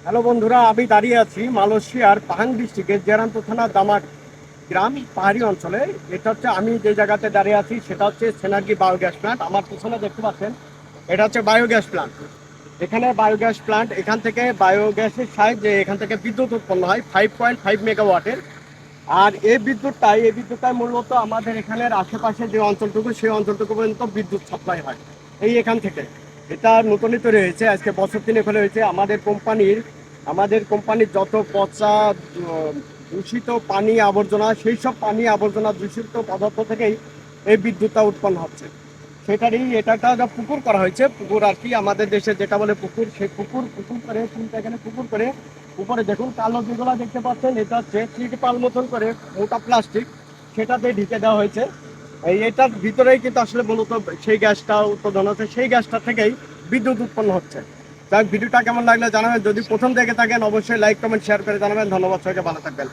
Hello বন্ধুরা, আমি দাঁড়িয়ে আছি মালয়েশিয়ার পাহাং ডিস্ট্রিক্টের জেরান্ত থানা দামাক গ্রাম পাহাড়ি অঞ্চলে। এটা হচ্ছে আমি যে জায়গাতে দাঁড়িয়ে আছি সেটা হচ্ছে সেনার্গি বায়োগ্যাস প্ল্যান্ট। আমার পিছনে দেখতে পাচ্ছেন এটা হচ্ছে বায়োগ্যাস প্ল্যান্ট। এখানে বায়োগ্যাস প্ল্যান্ট, এখান থেকে বায়োগ্যাসের সাহায্যে এখান থেকে বিদ্যুৎ উৎপন্ন হয় 5.5 মেগাওয়াটের। আর এই বিদ্যুৎটাই মূলত আমাদের এখানের আশেপাশে যে অঞ্চলটুকু সেই অঞ্চলটুকু পর্যন্ত বিদ্যুৎ সাপ্লাই হয় এখান থেকে। এটা নতুনই তৈরি হয়েছে, আজকে বছর তিনেক হলে হয়েছে। আমাদের কোম্পানির যত পচা দূষিত পানি আবর্জনা, সেই সব পানি আবর্জনা দূষিত পদার্থ থেকেই এই বিদ্যুৎটা উৎপন্ন হচ্ছে। এটা একটা পুকুর করা হয়েছে, পুকুর আর কি আমাদের দেশে যেটা বলে পুকুর, সেই পুকুর পুকুর করে তিনটা এখানে পুকুর করে উপরে দেখুন কালো যেগুলো দেখতে পাচ্ছেন, এটা হচ্ছে ত্রিপাল মতন করে মোটা প্লাস্টিক, সেটাতে ঢেকে দেওয়া হয়েছে। এটার ভিতরেই কিন্তু আসলে মূলত সেই গ্যাসটা উৎপাদন হচ্ছে, সেই গ্যাসটা থেকেই বিদ্যুৎ উৎপন্ন হচ্ছে। যাই হোক, ভিডিওটা কেমন লাগলো জানাবেন। যদি প্রথম দেখে থাকেন অবশ্যই লাইক কমেন্ট শেয়ার করে জানাবেন। ধন্যবাদ, সবাইকে ভালো থাকবেন।